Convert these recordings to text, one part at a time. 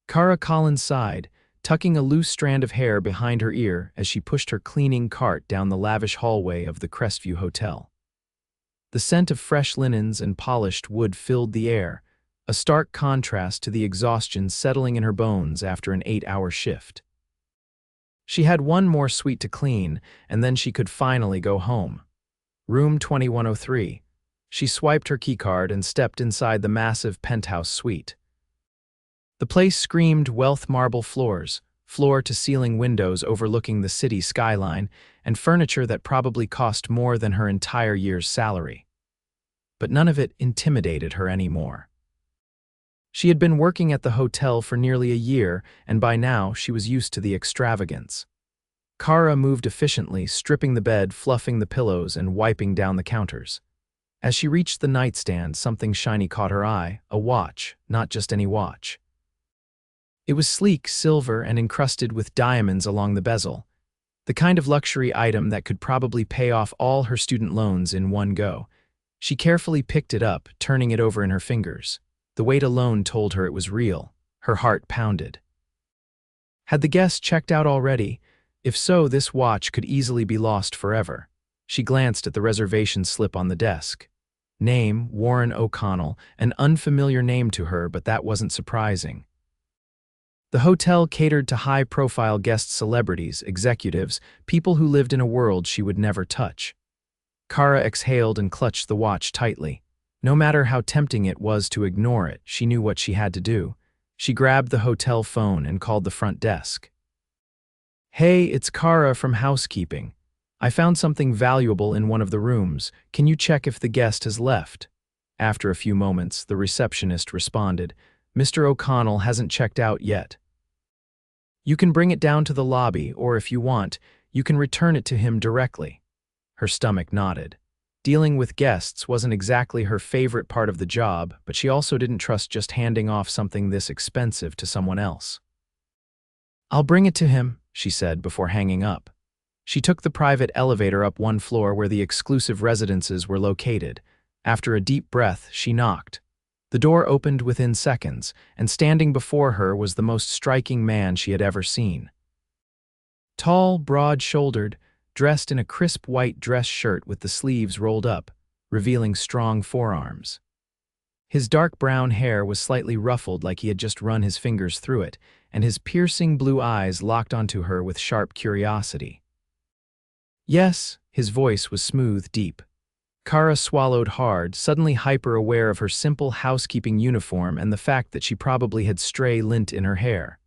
Kara Collins sighed, tucking a loose strand of hair behind her ear as she pushed her cleaning cart down the lavish hallway of the Crestview Hotel. The scent of fresh linens and polished wood filled the air, a stark contrast to the exhaustion settling in her bones after an 8-hour shift. She had one more suite to clean, and then she could finally go home. Room 2103. She swiped her keycard and stepped inside the massive penthouse suite. The place screamed wealth, marble floors, floor-to-ceiling windows overlooking the city skyline, and furniture that probably cost more than her entire year's salary. But none of it intimidated her anymore. She had been working at the hotel for nearly a year, and by now she was used to the extravagance. Kara moved efficiently, stripping the bed, fluffing the pillows, and wiping down the counters. As she reached the nightstand, something shiny caught her eye, a watch, not just any watch. It was sleek, silver, and encrusted with diamonds along the bezel, the kind of luxury item that could probably pay off all her student loans in one go. She carefully picked it up, turning it over in her fingers. The weight alone told her it was real. Her heart pounded. Had the guest checked out already? If so, this watch could easily be lost forever. She glanced at the reservation slip on the desk. Name, Warren O'Connell, an unfamiliar name to her, but that wasn't surprising. The hotel catered to high-profile guest celebrities, executives, people who lived in a world she would never touch. Kara exhaled and clutched the watch tightly. No matter how tempting it was to ignore it, she knew what she had to do. She grabbed the hotel phone and called the front desk. "Hey, it's Kara from housekeeping. I found something valuable in one of the rooms. Can you check if the guest has left?" After a few moments, the receptionist responded, "Mr. O'Connell hasn't checked out yet. You can bring it down to the lobby, or if you want, you can return it to him directly." Her stomach nodded. Dealing with guests wasn't exactly her favorite part of the job, but she also didn't trust just handing off something this expensive to someone else. "I'll bring it to him," she said before hanging up. She took the private elevator up one floor where the exclusive residences were located. After a deep breath, she knocked. The door opened within seconds, and standing before her was the most striking man she had ever seen. Tall, broad-shouldered, dressed in a crisp white dress shirt with the sleeves rolled up, revealing strong forearms. His dark brown hair was slightly ruffled like he had just run his fingers through it, and his piercing blue eyes locked onto her with sharp curiosity. "Yes," his voice was smooth, deep. Kara swallowed hard, suddenly hyper-aware of her simple housekeeping uniform and the fact that she probably had stray lint in her hair.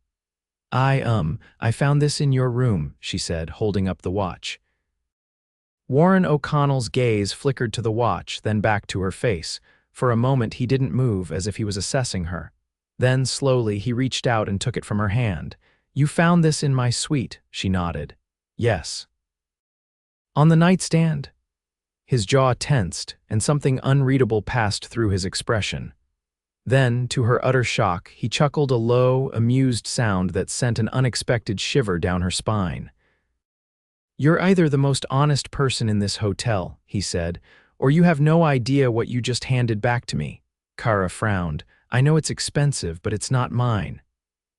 I found this in your room," she said, holding up the watch. Warren O'Connell's gaze flickered to the watch, then back to her face. For a moment he didn't move, as if he was assessing her. Then, slowly, he reached out and took it from her hand. "You found this in my suite," she nodded. "Yes." "On the nightstand?" His jaw tensed, and something unreadable passed through his expression. Then, to her utter shock, he chuckled a low, amused sound that sent an unexpected shiver down her spine. "You're either the most honest person in this hotel," he said, "or you have no idea what you just handed back to me." Kara frowned. "I know it's expensive, but it's not mine."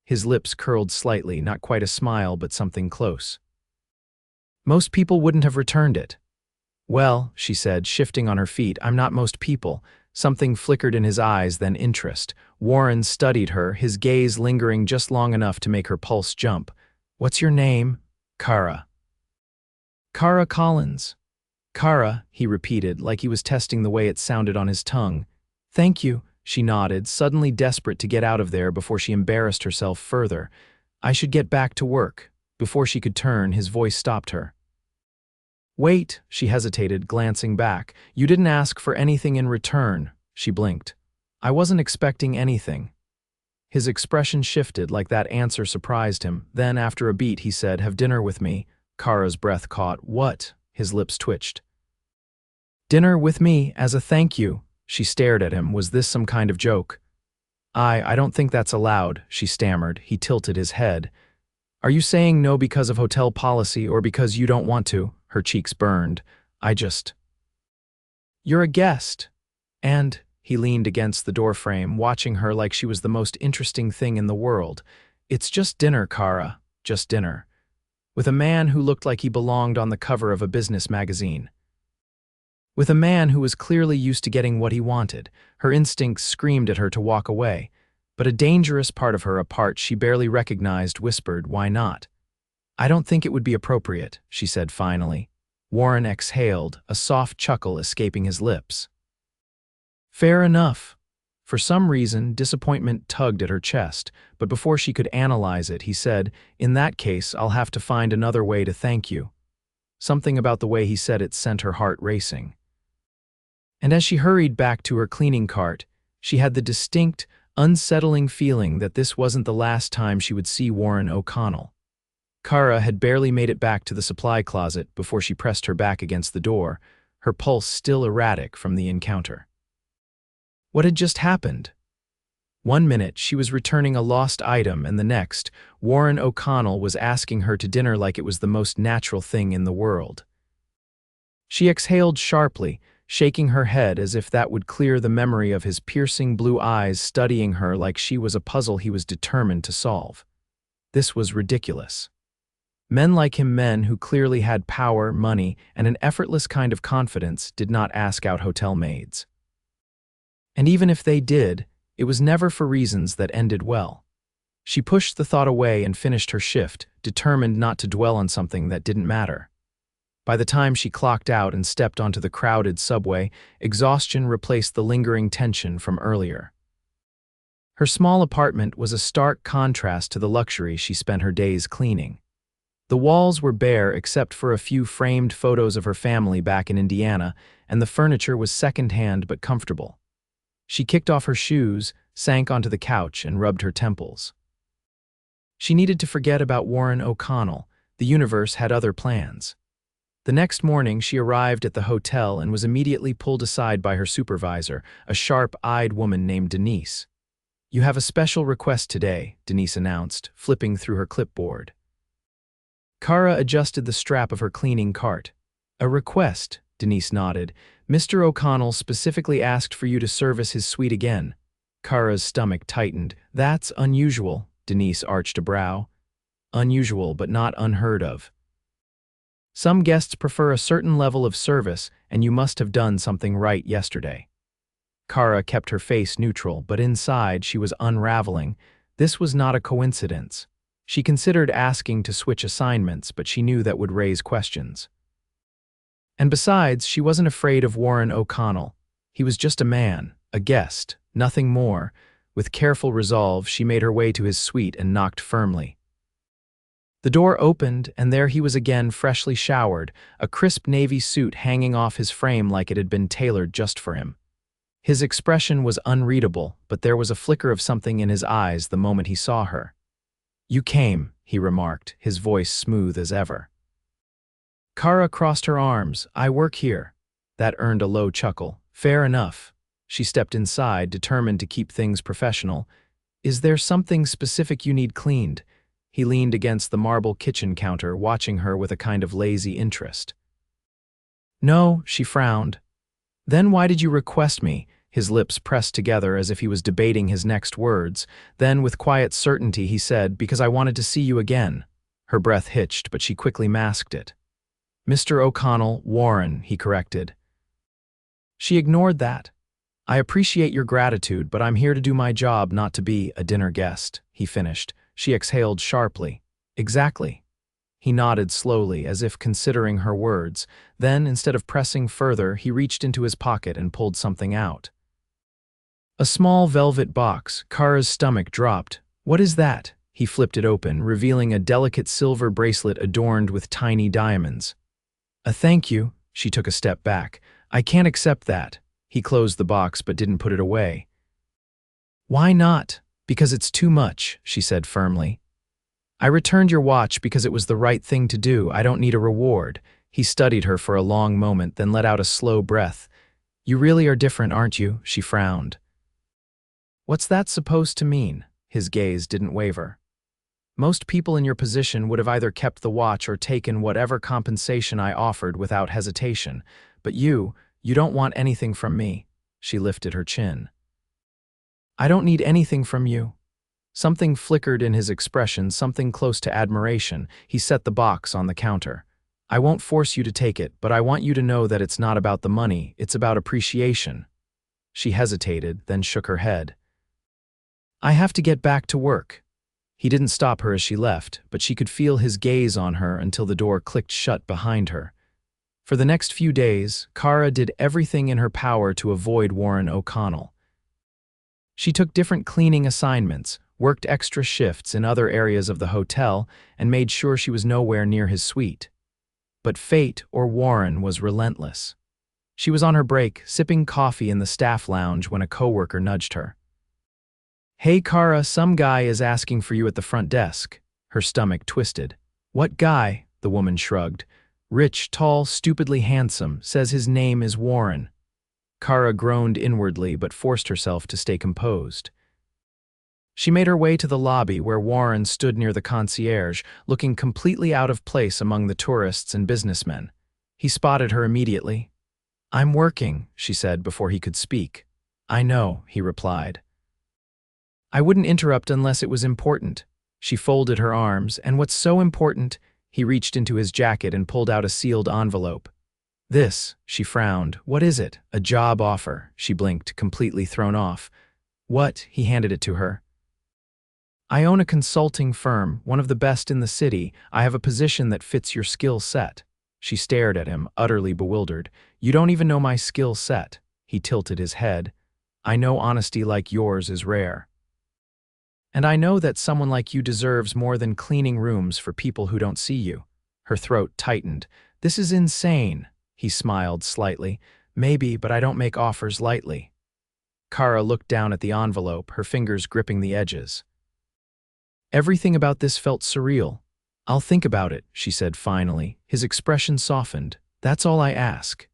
His lips curled slightly, not quite a smile, but something close. "Most people wouldn't have returned it." "Well," she said, shifting on her feet, "I'm not most people." Something flickered in his eyes, then interest. Warren studied her, his gaze lingering just long enough to make her pulse jump. "What's your name?" "Kara." "Kara Collins." "Kara," he repeated, like he was testing the way it sounded on his tongue. "Thank you," she nodded, suddenly desperate to get out of there before she embarrassed herself further. "I should get back to work." Before she could turn, his voice stopped her. "Wait," she hesitated, glancing back. "You didn't ask for anything in return." She blinked. "I wasn't expecting anything." His expression shifted, like that answer surprised him. Then, after a beat, he said, "Have dinner with me." Kara's breath caught. "What?" His lips twitched. "Dinner with me, as a thank you." She stared at him. Was this some kind of joke? I don't think that's allowed," she stammered. He tilted his head. "Are you saying no because of hotel policy or because you don't want to?" Her cheeks burned. You're a guest. And He leaned against the doorframe, watching her like she was the most interesting thing in the world. It's just dinner, Kara. Just dinner. With a man who looked like he belonged on the cover of a business magazine. With a man who was clearly used to getting what he wanted. Her instincts screamed at her to walk away. But a dangerous part of her, a part she barely recognized, whispered, "Why not?" "I don't think it would be appropriate," she said finally. Warren exhaled, a soft chuckle escaping his lips. Fair enough. For some reason, disappointment tugged at her chest, but before she could analyze it, he said, "In that case, I'll have to find another way to thank you." Something about the way he said it sent her heart racing. And as she hurried back to her cleaning cart, she had the distinct, unsettling feeling that this wasn't the last time she would see Warren O'Connell. Kara had barely made it back to the supply closet before she pressed her back against the door, her pulse still erratic from the encounter. What had just happened? One minute, she was returning a lost item, and the next, Warren O'Connell was asking her to dinner like it was the most natural thing in the world. She exhaled sharply, shaking her head as if that would clear the memory of his piercing blue eyes studying her like she was a puzzle he was determined to solve. This was ridiculous. Men like him, men who clearly had power, money, and an effortless kind of confidence, did not ask out hotel maids. And even if they did, it was never for reasons that ended well. She pushed the thought away and finished her shift, determined not to dwell on something that didn't matter. By the time she clocked out and stepped onto the crowded subway, exhaustion replaced the lingering tension from earlier. Her small apartment was a stark contrast to the luxury she spent her days cleaning. The walls were bare except for a few framed photos of her family back in Indiana, and the furniture was second-hand but comfortable. She kicked off her shoes, sank onto the couch, and rubbed her temples. She needed to forget about Warren O'Connell. The universe had other plans. The next morning, she arrived at the hotel and was immediately pulled aside by her supervisor, a sharp-eyed woman named Denise. "You have a special request today," Denise announced, flipping through her clipboard. Kara adjusted the strap of her cleaning cart. "A request," Denise nodded. "Mr. O'Connell specifically asked for you to service his suite again." Kara's stomach tightened. "That's unusual," Denise arched a brow. "Unusual, but not unheard of. Some guests prefer a certain level of service, and you must have done something right yesterday." Kara kept her face neutral, but inside she was unraveling. This was not a coincidence. She considered asking to switch assignments, but she knew that would raise questions. And besides, she wasn't afraid of Warren O'Connell. He was just a man, a guest, nothing more. With careful resolve, she made her way to his suite and knocked firmly. The door opened, and there he was again, freshly showered, a crisp navy suit hanging off his frame like it had been tailored just for him. His expression was unreadable, but there was a flicker of something in his eyes the moment he saw her. "You came," he remarked, his voice smooth as ever. Kara crossed her arms. "I work here." That earned a low chuckle. "Fair enough." She stepped inside, determined to keep things professional. "Is there something specific you need cleaned?" He leaned against the marble kitchen counter, watching her with a kind of lazy interest. "No," she frowned. "Then why did you request me?" His lips pressed together as if he was debating his next words. Then, with quiet certainty, he said, "Because I wanted to see you again." Her breath hitched, but she quickly masked it. "Mr. O'Connell, Warren," he corrected. She ignored that. "I appreciate your gratitude, but I'm here to do my job, not to be a dinner guest," he finished. She exhaled sharply. "Exactly." He nodded slowly, as if considering her words. Then, instead of pressing further, he reached into his pocket and pulled something out. A small velvet box. Kara's stomach dropped. "What is that?" He flipped it open, revealing a delicate silver bracelet adorned with tiny diamonds. "A thank you." She took a step back. "I can't accept that." He closed the box but didn't put it away. "Why not?" "Because it's too much," she said firmly. "I returned your watch because it was the right thing to do. I don't need a reward." He studied her for a long moment, then let out a slow breath. "You really are different, aren't you?" She frowned. "What's that supposed to mean?" His gaze didn't waver. "Most people in your position would have either kept the watch or taken whatever compensation I offered without hesitation. But you don't want anything from me." She lifted her chin. I don't need anything from you. Something flickered in his expression, something close to admiration. He set the box on the counter. I won't force you to take it, but I want you to know that it's not about the money, it's about appreciation. She hesitated, then shook her head. I have to get back to work. He didn't stop her as she left, but she could feel his gaze on her until the door clicked shut behind her. For the next few days, Kara did everything in her power to avoid Warren O'Connell. She took different cleaning assignments, worked extra shifts in other areas of the hotel, and made sure she was nowhere near his suite. But fate, or Warren, was relentless. She was on her break, sipping coffee in the staff lounge when a coworker nudged her. Hey Kara, some guy is asking for you at the front desk. Her stomach twisted. What guy? The woman shrugged. Rich, tall, stupidly handsome, says his name is Warren. Kara groaned inwardly but forced herself to stay composed. She made her way to the lobby where Warren stood near the concierge, looking completely out of place among the tourists and businessmen. He spotted her immediately. I'm working, she said before he could speak. I know, he replied. I wouldn't interrupt unless it was important. She folded her arms, and what's so important? He reached into his jacket and pulled out a sealed envelope. This, she frowned. What is it? A job offer, she blinked, completely thrown off. What? He handed it to her. I own a consulting firm, one of the best in the city. I have a position that fits your skill set. She stared at him, utterly bewildered. You don't even know my skill set. He tilted his head. I know honesty like yours is rare. And I know that someone like you deserves more than cleaning rooms for people who don't see you. Her throat tightened. This is insane. He smiled slightly. Maybe, but I don't make offers lightly. Kara looked down at the envelope, her fingers gripping the edges. Everything about this felt surreal. I'll think about it, she said finally. His expression softened. That's all I ask.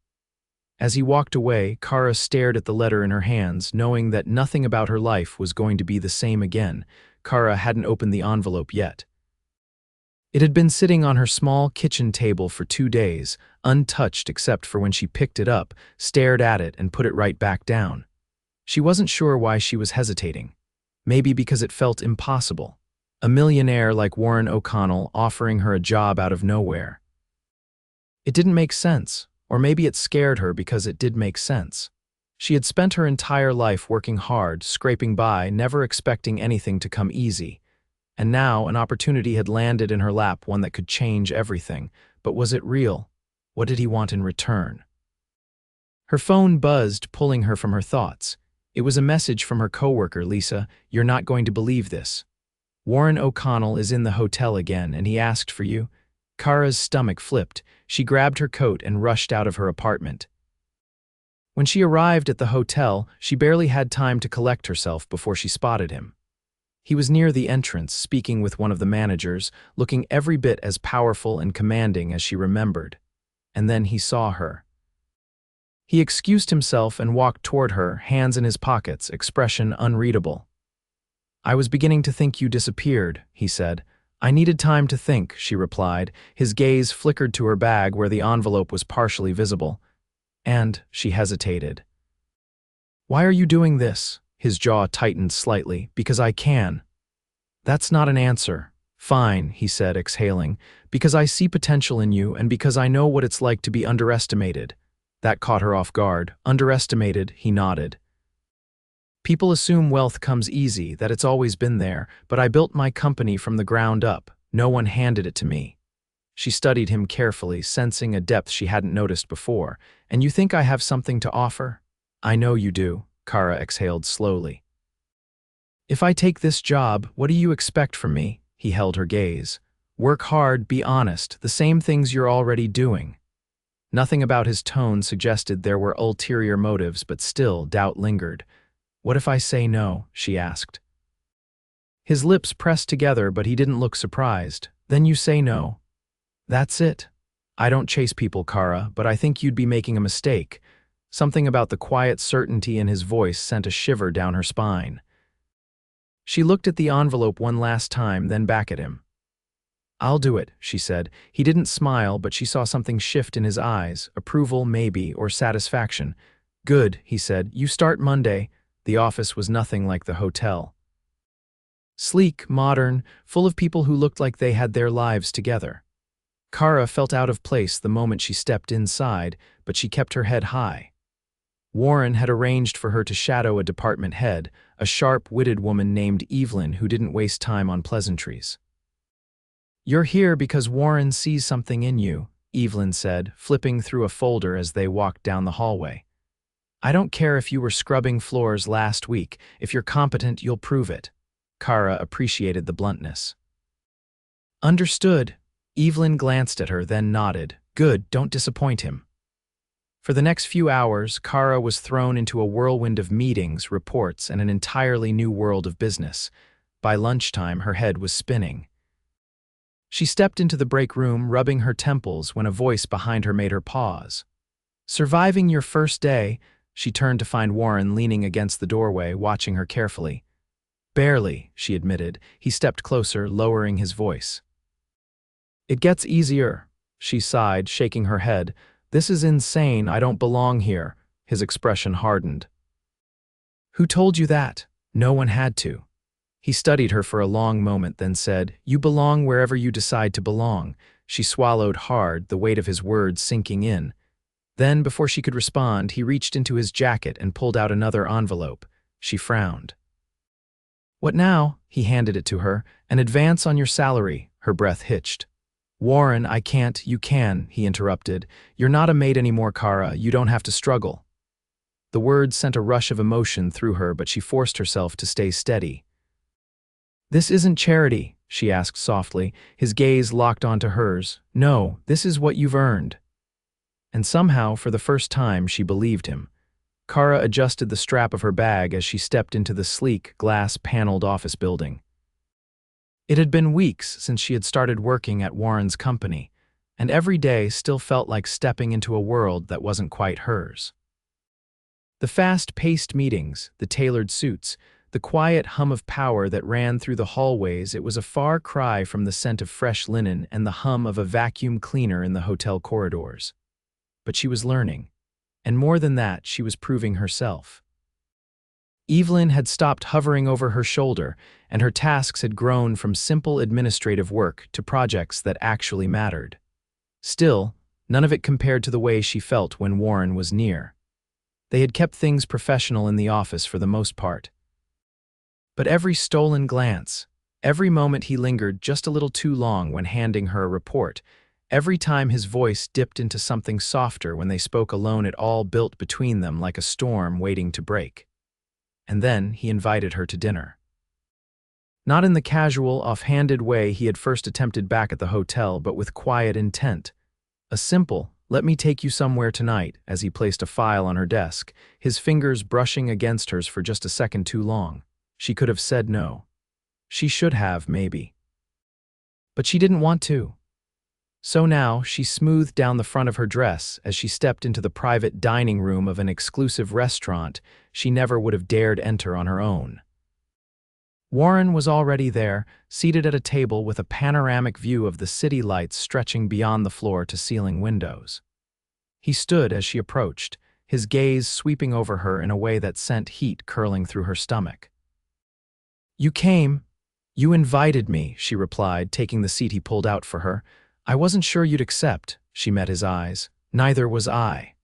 As he walked away, Kara stared at the letter in her hands, knowing that nothing about her life was going to be the same again. Kara hadn't opened the envelope yet. It had been sitting on her small kitchen table for 2 days, untouched except for when she picked it up, stared at it, and put it right back down. She wasn't sure why she was hesitating. Maybe because it felt impossible. A millionaire like Warren O'Connell offering her a job out of nowhere. It didn't make sense. Or maybe it scared her because it did make sense. She had spent her entire life working hard, scraping by, never expecting anything to come easy. And now an opportunity had landed in her lap, one that could change everything. But was it real? What did he want in return? Her phone buzzed, pulling her from her thoughts. It was a message from her coworker, Lisa. You're not going to believe this. Warren O'Connell is in the hotel again, and he asked for you. Kara's stomach flipped. She grabbed her coat and rushed out of her apartment. When she arrived at the hotel, she barely had time to collect herself before she spotted him. He was near the entrance, speaking with one of the managers, looking every bit as powerful and commanding as she remembered. And then he saw her. He excused himself and walked toward her, hands in his pockets, expression unreadable. I was beginning to think you disappeared, he said. I needed time to think, she replied. His gaze flickered to her bag where the envelope was partially visible. And she hesitated. Why are you doing this? His jaw tightened slightly. Because I can. That's not an answer. Fine, he said, exhaling. Because I see potential in you and because I know what it's like to be underestimated. That caught her off guard. Underestimated, he nodded. People assume wealth comes easy, that it's always been there, but I built my company from the ground up. No one handed it to me. She studied him carefully, sensing a depth she hadn't noticed before. And you think I have something to offer? I know you do, Kara exhaled slowly. If I take this job, what do you expect from me? He held her gaze. Work hard, be honest, the same things you're already doing. Nothing about his tone suggested there were ulterior motives, but still doubt lingered. What if I say no? She asked. His lips pressed together, but he didn't look surprised. Then you say no. That's it. I don't chase people, Kara, but I think you'd be making a mistake. Something about the quiet certainty in his voice sent a shiver down her spine. She looked at the envelope one last time, then back at him. I'll do it, she said. He didn't smile, but she saw something shift in his eyes, approval maybe, or satisfaction. Good, he said. You start Monday. The office was nothing like the hotel. Sleek, modern, full of people who looked like they had their lives together. Kara felt out of place the moment she stepped inside, but she kept her head high. Warren had arranged for her to shadow a department head, a sharp-witted woman named Evelyn who didn't waste time on pleasantries. You're here because Warren sees something in you, Evelyn said, flipping through a folder as they walked down the hallway. I don't care if you were scrubbing floors last week. If you're competent, you'll prove it. Kara appreciated the bluntness. Understood. Evelyn glanced at her, then nodded. Good, don't disappoint him. For the next few hours, Kara was thrown into a whirlwind of meetings, reports, and an entirely new world of business. By lunchtime, her head was spinning. She stepped into the break room, rubbing her temples, when a voice behind her made her pause. Surviving your first day, she turned to find Warren leaning against the doorway, watching her carefully. Barely, she admitted. He stepped closer, lowering his voice. It gets easier, she sighed, shaking her head. This is insane. I don't belong here. His expression hardened. Who told you that? No one had to. He studied her for a long moment, then said, You belong wherever you decide to belong. She swallowed hard, the weight of his words sinking in. Then, before she could respond, he reached into his jacket and pulled out another envelope. She frowned. What now? He handed it to her. An advance on your salary. Her breath hitched. Warren, I can't. You can, he interrupted. You're not a maid anymore, Kara. You don't have to struggle. The words sent a rush of emotion through her, but she forced herself to stay steady. This isn't charity, she asked softly, his gaze locked onto hers. No, this is what you've earned. And somehow, for the first time, she believed him. Kara adjusted the strap of her bag as she stepped into the sleek, glass-paneled office building. It had been weeks since she had started working at Warren's company, and every day still felt like stepping into a world that wasn't quite hers. The fast-paced meetings, the tailored suits, the quiet hum of power that ran through the hallways, it was a far cry from the scent of fresh linen and the hum of a vacuum cleaner in the hotel corridors. But she was learning, and more than that, she was proving herself. Evelyn had stopped hovering over her shoulder, and her tasks had grown from simple administrative work to projects that actually mattered. Still, none of it compared to the way she felt when Warren was near. They had kept things professional in the office for the most part. But every stolen glance, every moment he lingered just a little too long when handing her a report, every time his voice dipped into something softer when they spoke alone, it all built between them like a storm waiting to break. And then he invited her to dinner. Not in the casual, off-handed way he had first attempted back at the hotel, but with quiet intent. A simple, let me take you somewhere tonight, as he placed a file on her desk, his fingers brushing against hers for just a second too long. She could have said no. She should have, maybe. But she didn't want to. So now, she smoothed down the front of her dress as she stepped into the private dining room of an exclusive restaurant she never would have dared enter on her own. Warren was already there, seated at a table with a panoramic view of the city lights stretching beyond the floor-to-ceiling windows. He stood as she approached, his gaze sweeping over her in a way that sent heat curling through her stomach. You came. You invited me, she replied, taking the seat he pulled out for her. I wasn't sure you'd accept, she met his eyes. Neither was I.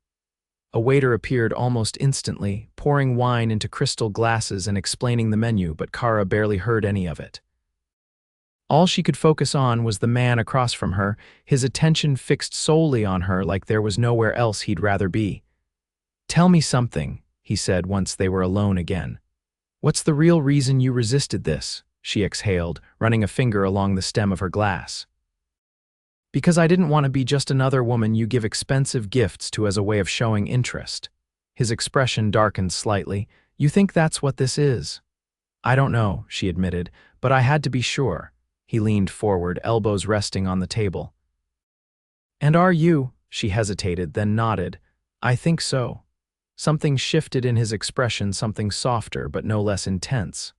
A waiter appeared almost instantly, pouring wine into crystal glasses and explaining the menu, but Kara barely heard any of it. All she could focus on was the man across from her, his attention fixed solely on her like there was nowhere else he'd rather be. Tell me something, he said once they were alone again. What's the real reason you resisted this? She exhaled, running a finger along the stem of her glass. Because I didn't want to be just another woman you give expensive gifts to as a way of showing interest. His expression darkened slightly. You think that's what this is? I don't know, she admitted, but I had to be sure. He leaned forward, elbows resting on the table. And are you? She hesitated, then nodded. I think so. Something shifted in his expression, something softer but no less intense.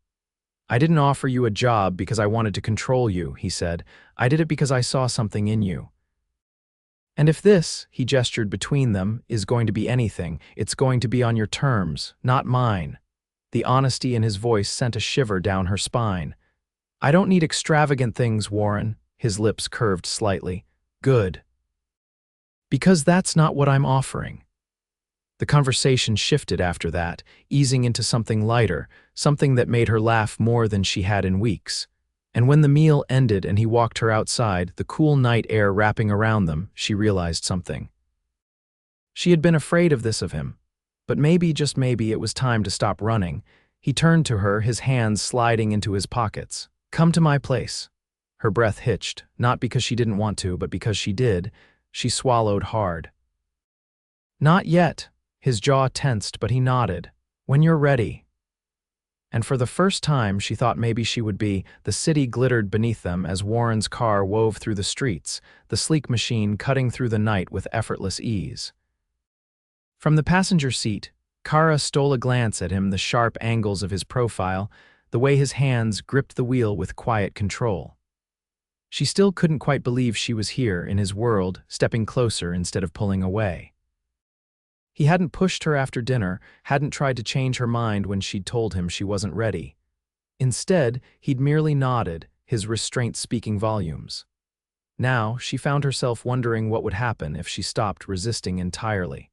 I didn't offer you a job because I wanted to control you, he said. I did it because I saw something in you. And if this, he gestured between them, is going to be anything, it's going to be on your terms, not mine. The honesty in his voice sent a shiver down her spine. I don't need extravagant things, Warren. His lips curved slightly. Good. Because that's not what I'm offering. The conversation shifted after that, easing into something lighter, something that made her laugh more than she had in weeks. And when the meal ended and he walked her outside, the cool night air wrapping around them, she realized something. She had been afraid of this of him. But maybe, just maybe, it was time to stop running. He turned to her, his hands sliding into his pockets. Come to my place. Her breath hitched, not because she didn't want to, but because she did. She swallowed hard. Not yet. His jaw tensed, but he nodded. When you're ready. And for the first time, she thought maybe she would be. The city glittered beneath them as Warren's car wove through the streets, the sleek machine cutting through the night with effortless ease. From the passenger seat, Kara stole a glance at him, the sharp angles of his profile, the way his hands gripped the wheel with quiet control. She still couldn't quite believe she was here in his world, stepping closer instead of pulling away. He hadn't pushed her after dinner, hadn't tried to change her mind when she'd told him she wasn't ready. Instead, he'd merely nodded, his restraint speaking volumes. Now, she found herself wondering what would happen if she stopped resisting entirely.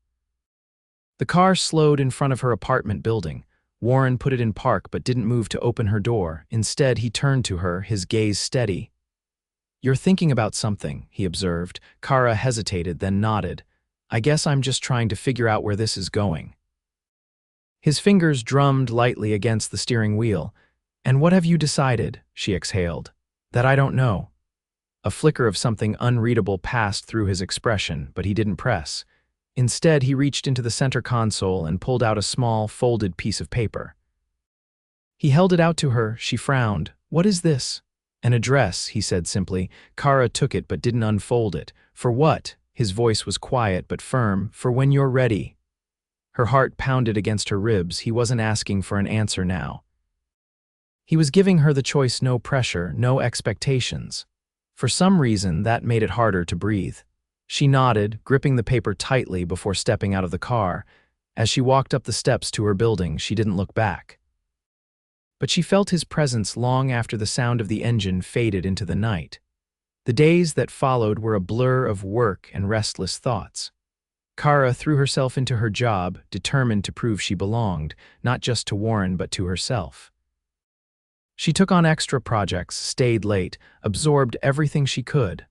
The car slowed in front of her apartment building. Warren put it in park but didn't move to open her door. Instead, he turned to her, his gaze steady. You're thinking about something, he observed. Kara hesitated, then nodded. I guess I'm just trying to figure out where this is going. His fingers drummed lightly against the steering wheel. And what have you decided? She exhaled. That I don't know. A flicker of something unreadable passed through his expression, but he didn't press. Instead, he reached into the center console and pulled out a small, folded piece of paper. He held it out to her. She frowned. What is this? An address, he said simply. Kara took it but didn't unfold it. For what? His voice was quiet but firm. For when you're ready. Her heart pounded against her ribs. He wasn't asking for an answer now. He was giving her the choice, no pressure, no expectations. For some reason, that made it harder to breathe. She nodded, gripping the paper tightly before stepping out of the car. As she walked up the steps to her building, she didn't look back. But she felt his presence long after the sound of the engine faded into the night. The days that followed were a blur of work and restless thoughts. Kara threw herself into her job, determined to prove she belonged, not just to Warren but to herself. She took on extra projects, stayed late, absorbed everything she could.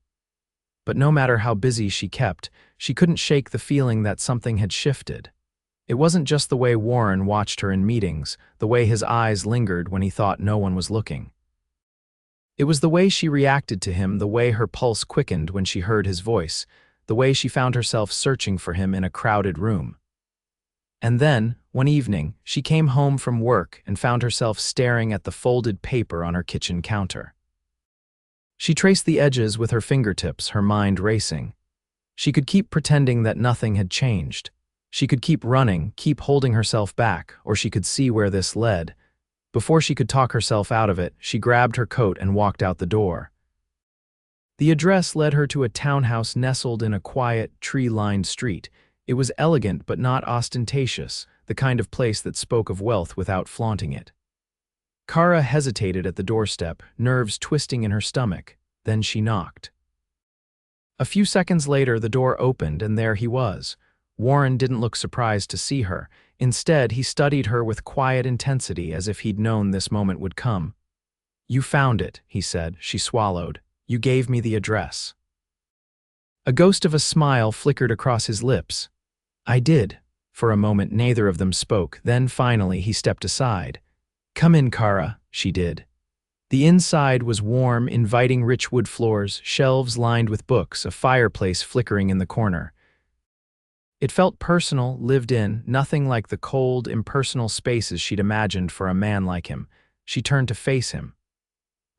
But no matter how busy she kept, she couldn't shake the feeling that something had shifted. It wasn't just the way Warren watched her in meetings, the way his eyes lingered when he thought no one was looking. It was the way she reacted to him, the way her pulse quickened when she heard his voice, the way she found herself searching for him in a crowded room. And then, one evening, she came home from work and found herself staring at the folded paper on her kitchen counter. She traced the edges with her fingertips, her mind racing. She could keep pretending that nothing had changed. She could keep running, keep holding herself back, or she could see where this led. Before she could talk herself out of it, she grabbed her coat and walked out the door. The address led her to a townhouse nestled in a quiet, tree-lined street. It was elegant but not ostentatious, the kind of place that spoke of wealth without flaunting it. Kara hesitated at the doorstep, nerves twisting in her stomach. Then she knocked. A few seconds later, the door opened, and there he was. Warren didn't look surprised to see her. Instead, he studied her with quiet intensity, as if he'd known this moment would come. You found it, he said. She swallowed. You gave me the address. A ghost of a smile flickered across his lips. I did. For a moment, neither of them spoke. Then, finally, he stepped aside. Come in, Kara, she did. The inside was warm, inviting rich wood floors, shelves lined with books, a fireplace flickering in the corner. It felt personal, lived in, nothing like the cold, impersonal spaces she'd imagined for a man like him. She turned to face him.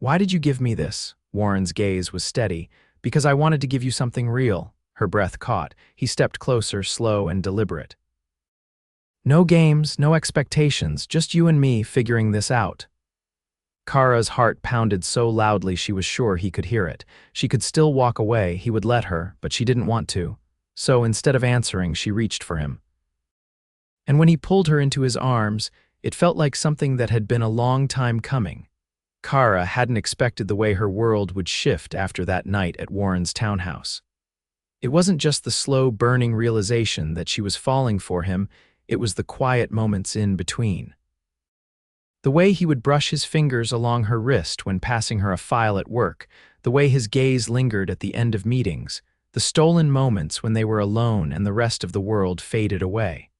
Why did you give me this? Warren's gaze was steady. Because I wanted to give you something real. Her breath caught. He stepped closer, slow and deliberate. No games, no expectations, just you and me figuring this out. Kara's heart pounded so loudly she was sure he could hear it. She could still walk away, he would let her, but she didn't want to. So instead of answering, she reached for him. And when he pulled her into his arms, it felt like something that had been a long time coming. Kara hadn't expected the way her world would shift after that night at Warren's townhouse. It wasn't just the slow, burning realization that she was falling for him, it was the quiet moments in between. The way he would brush his fingers along her wrist when passing her a file at work, the way his gaze lingered at the end of meetings, the stolen moments when they were alone and the rest of the world faded away.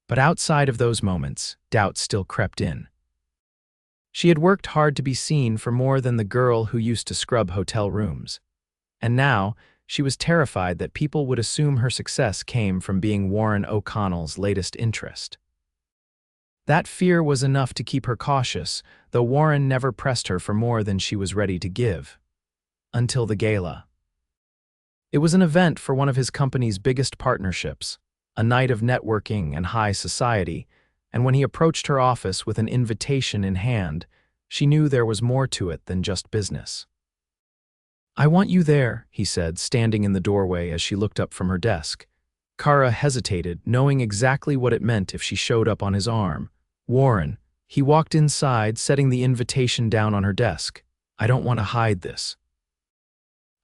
But outside of those moments, doubt still crept in. She had worked hard to be seen for more than the girl who used to scrub hotel rooms. And now, she was terrified that people would assume her success came from being Warren O'Connell's latest interest. That fear was enough to keep her cautious, though Warren never pressed her for more than she was ready to give. Until the gala. It was an event for one of his company's biggest partnerships, a night of networking and high society, and when he approached her office with an invitation in hand, she knew there was more to it than just business. "I want you there," he said, standing in the doorway as she looked up from her desk. Kara hesitated, knowing exactly what it meant if she showed up on his arm. "Warren." He walked inside, setting the invitation down on her desk. "I don't want to hide this.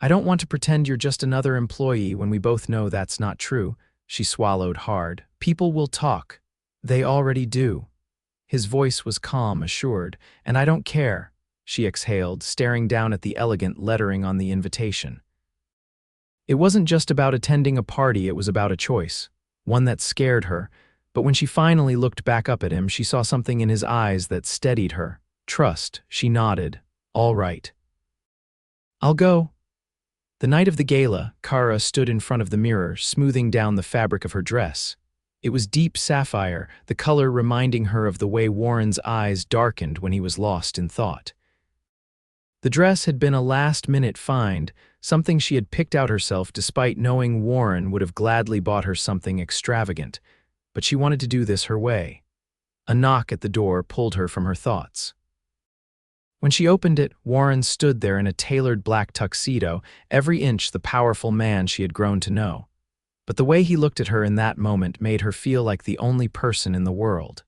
I don't want to pretend you're just another employee when we both know that's not true." She swallowed hard. "People will talk. They already do." His voice was calm, assured. "And I don't care," she exhaled, staring down at the elegant lettering on the invitation. It wasn't just about attending a party, it was about a choice, one that scared her, but when she finally looked back up at him, she saw something in his eyes that steadied her. Trust. She nodded. "All right. I'll go." The night of the gala, Kara stood in front of the mirror, smoothing down the fabric of her dress. It was deep sapphire, the color reminding her of the way Warren's eyes darkened when he was lost in thought. The dress had been a last-minute find, something she had picked out herself despite knowing Warren would have gladly bought her something extravagant, but she wanted to do this her way. A knock at the door pulled her from her thoughts. When she opened it, Warren stood there in a tailored black tuxedo, every inch the powerful man she had grown to know. But the way he looked at her in that moment made her feel like the only person in the world.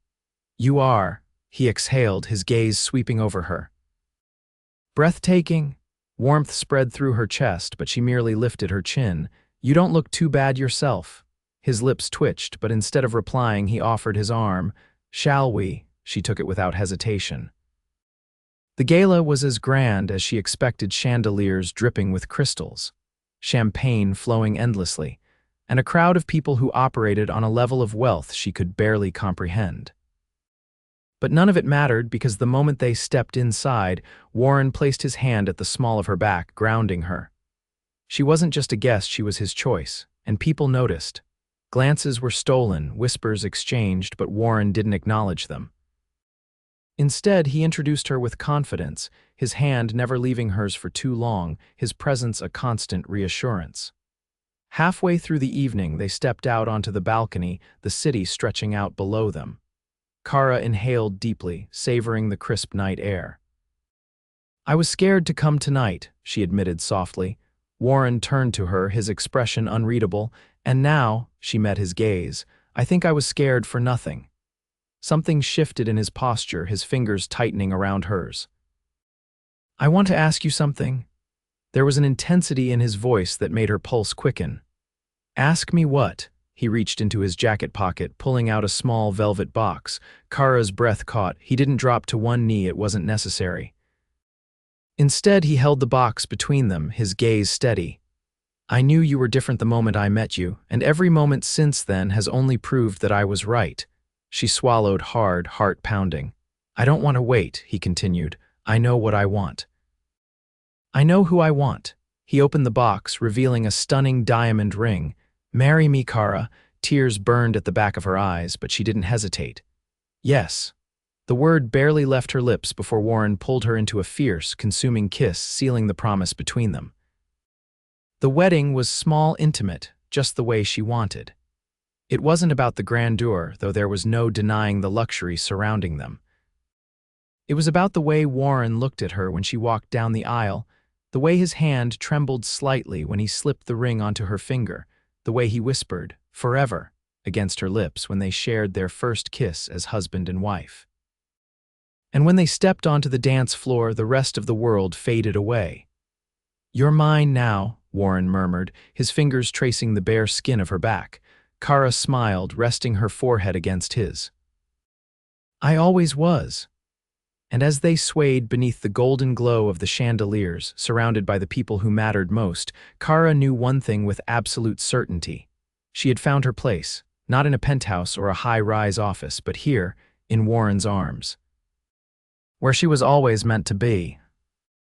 "You are," he exhaled, his gaze sweeping over her. "Breathtaking." Warmth spread through her chest, but she merely lifted her chin. "You don't look too bad yourself." His lips twitched, but instead of replying, he offered his arm. "Shall we?" She took it without hesitation. The gala was as grand as she expected, chandeliers dripping with crystals, champagne flowing endlessly, and a crowd of people who operated on a level of wealth she could barely comprehend. But none of it mattered because the moment they stepped inside, Warren placed his hand at the small of her back, grounding her. She wasn't just a guest, she was his choice, and people noticed. Glances were stolen, whispers exchanged, but Warren didn't acknowledge them. Instead, he introduced her with confidence, his hand never leaving hers for too long, his presence a constant reassurance. Halfway through the evening, they stepped out onto the balcony, the city stretching out below them. Kara inhaled deeply, savoring the crisp night air. "I was scared to come tonight," she admitted softly. Warren turned to her, his expression unreadable, and now, she met his gaze, "I think I was scared for nothing." Something shifted in his posture, his fingers tightening around hers. "I want to ask you something." There was an intensity in his voice that made her pulse quicken. "Ask me what?" He reached into his jacket pocket, pulling out a small velvet box. Kara's breath caught. He didn't drop to one knee, it wasn't necessary. Instead, he held the box between them, his gaze steady. "I knew you were different the moment I met you, and every moment since then has only proved that I was right." She swallowed hard, heart pounding. "I don't want to wait," he continued. "I know what I want. I know who I want." He opened the box, revealing a stunning diamond ring. "Marry me, Kara." Tears burned at the back of her eyes, but she didn't hesitate. "Yes." The word barely left her lips before Warren pulled her into a fierce, consuming kiss, sealing the promise between them. The wedding was small, intimate, just the way she wanted. It wasn't about the grandeur, though there was no denying the luxury surrounding them. It was about the way Warren looked at her when she walked down the aisle, the way his hand trembled slightly when he slipped the ring onto her finger, the way he whispered, "Forever," against her lips when they shared their first kiss as husband and wife. And when they stepped onto the dance floor, the rest of the world faded away. "You're mine now," Warren murmured, his fingers tracing the bare skin of her back. Kara smiled, resting her forehead against his. "I always was." And as they swayed beneath the golden glow of the chandeliers, surrounded by the people who mattered most, Kara knew one thing with absolute certainty. She had found her place, not in a penthouse or a high-rise office, but here, in Warren's arms. Where she was always meant to be.